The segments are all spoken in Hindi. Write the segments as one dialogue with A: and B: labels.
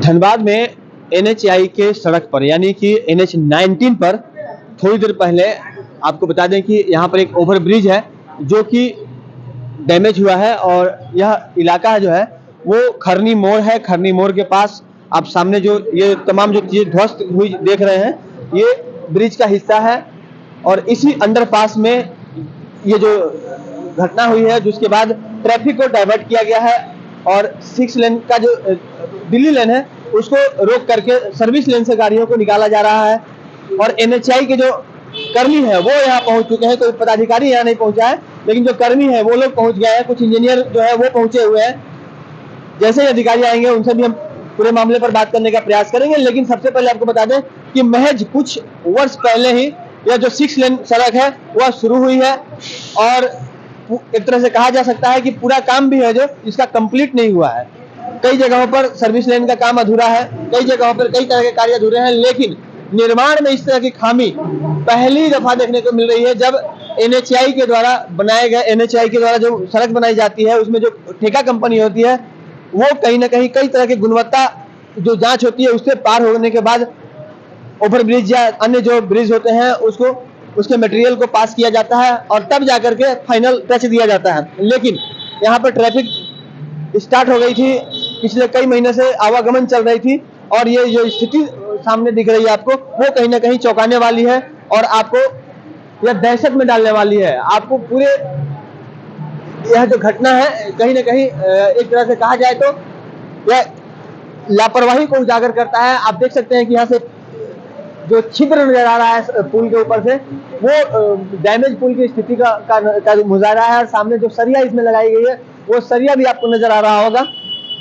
A: धनबाद में एनएचआई के सड़क पर यानी कि एनएच 19 पर थोड़ी देर पहले आपको बता दें कि यहाँ पर एक ओवरब्रिज है जो कि डैमेज हुआ है और यह इलाका जो है वो खरनी मोड़ है। खरनी मोड़ के पास आप सामने जो ये तमाम जो चीजें ध्वस्त हुई देख रहे हैं, ये ब्रिज का हिस्सा है और इसी अंडरपास में ये जो घटना हुई है, जिसके बाद ट्रैफिक को डाइवर्ट किया गया है और 6 लेन का जो दिल्ली लेन है उसको रोक करके सर्विस लेन से गाड़ियों को निकाला जा रहा है। और एनएचआई के जो कर्मी है वो यहाँ पहुंच चुके हैं। कोई पदाधिकारी यहाँ नहीं पहुंचा है, लेकिन जो कर्मी है वो लोग पहुंच गए हैं। कुछ इंजीनियर जो है वो पहुंचे हुए हैं। जैसे ही अधिकारी आएंगे उनसे भी हम पूरे मामले पर बात करने का प्रयास करेंगे। लेकिन सबसे पहले आपको बता दें कि महज कुछ वर्ष पहले ही यह जो 6 लेन सड़क है वह शुरू हुई है और एक तरह से कहा जा सकता है कि पूरा काम भी है जो इसका कंप्लीट नहीं हुआ है। कई जगहों पर सर्विस लेन का काम अधूरा है, कई जगहों पर कई तरह के कार्य अधूरे हैं, लेकिन निर्माण में इस तरह की खामी पहली दफा देखने को मिल रही है। जब एनएचआई के द्वारा बनाए गए एनएचआई के द्वारा जो सड़क बनाई जाती है उसमें जो ठेका कंपनी होती है वो कहीं ना कहीं कई तरह की गुणवत्ता जो जांच होती है उससे पार होने के बाद ओवरब्रिज या अन्य जो ब्रिज होते हैं उसको उसके मटेरियल को पास किया जाता है और तब जाकर के फाइनल टच दिया जाता है। लेकिन यहाँ पर ट्रैफिक स्टार्ट हो गई थी, पिछले कई महीने से आवागमन चल रही थी और ये जो स्थिति सामने दिख रही है आपको वो कहीं ना कहीं चौंकाने वाली है और आपको यह दहशत में डालने वाली है। आपको पूरे यह जो घटना है कहीं ना कहीं एक तरह से कहा जाए तो यह लापरवाही को उजागर करता है। आप देख सकते हैं कि यहाँ से जो छिद्र नजर आ रहा है पुल के ऊपर से वो डैमेज पुल की स्थिति का मुजाहरा है और सामने जो सरिया इसमें लगाई गई है वो सरिया भी आपको नजर आ रहा होगा।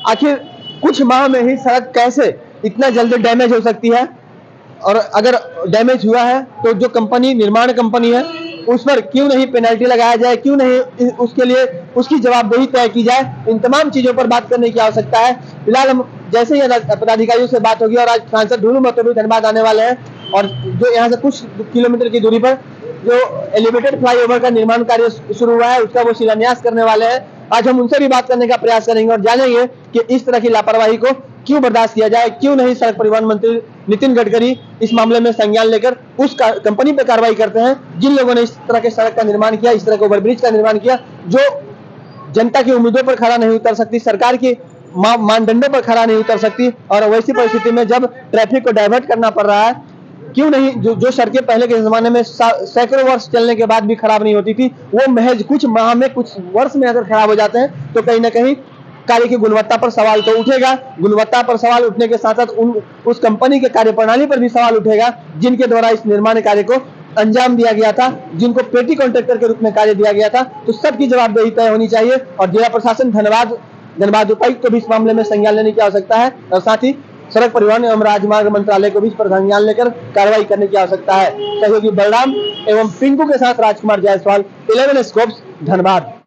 A: आखिर कुछ माह में ही सड़क कैसे इतना जल्दी डैमेज हो सकती है और अगर डैमेज हुआ है तो जो कंपनी निर्माण कंपनी है उस पर क्यों नहीं पेनल्टी लगाया जाए, क्यों नहीं उसके लिए उसकी जवाबदेही तय की जाए। इन तमाम चीजों पर बात करने की आवश्यकता है। फिलहाल हम जैसे ही पदाधिकारियों से बात होगी और आज सांसद ढूंढू महतो भी धनबाद आने वाले हैं और जो यहाँ से कुछ किलोमीटर की दूरी पर जो एलिवेटेड फ्लाईओवर का निर्माण कार्य शुरू हुआ है उसका वो शिलान्यास करने वाले हैं। आज हम उनसे भी बात करने का प्रयास करेंगे और जानेंगे कि इस तरह की लापरवाही को क्यों बर्दाश्त किया जाए, क्यों नहीं सड़क परिवहन मंत्री नितिन गडकरी इस मामले में संज्ञान लेकर उस कंपनी पर कार्रवाई करते हैं जिन लोगों ने इस तरह के सड़क का निर्माण किया, इस तरह के ओवरब्रिज का निर्माण किया जो जनता की उम्मीदों पर खरा नहीं उतर सकती, सरकार की मानदंडों पर खरा नहीं उतर सकती। और वैसी परिस्थिति में जब ट्रैफिक को डाइवर्ट करना पड़ रहा है, क्यों नहीं जो सड़कें पहले के जमाने में सैकड़ों वर्ष चलने के बाद भी खराब नहीं होती थी, वो महज कुछ माह में कुछ वर्ष में अगर खराब हो जाते हैं तो कहीं ना कहीं कार्य की गुणवत्ता पर सवाल तो उठेगा। गुणवत्ता पर सवाल उठने के साथ साथ उस कंपनी के कार्यप्रणाली पर भी सवाल उठेगा जिनके द्वारा इस निर्माण कार्य को अंजाम दिया गया था, जिनको पेटी कॉन्ट्रैक्टर के रूप में कार्य दिया गया था। तो सबकी जवाबदेही तय होनी चाहिए और जिला प्रशासन धनबाद उपायुक्त को भी इस मामले में संज्ञान लेने की आवश्यकता है और साथ ही सड़क परिवहन एवं राजमार्ग मंत्रालय को भी इस पर संज्ञान लेकर कार्रवाई करने की आवश्यकता है। सहयोगी बलराम एवं पिंकू के साथ राजकुमार जायसवाल, 11 स्कोप्स, धनबाद।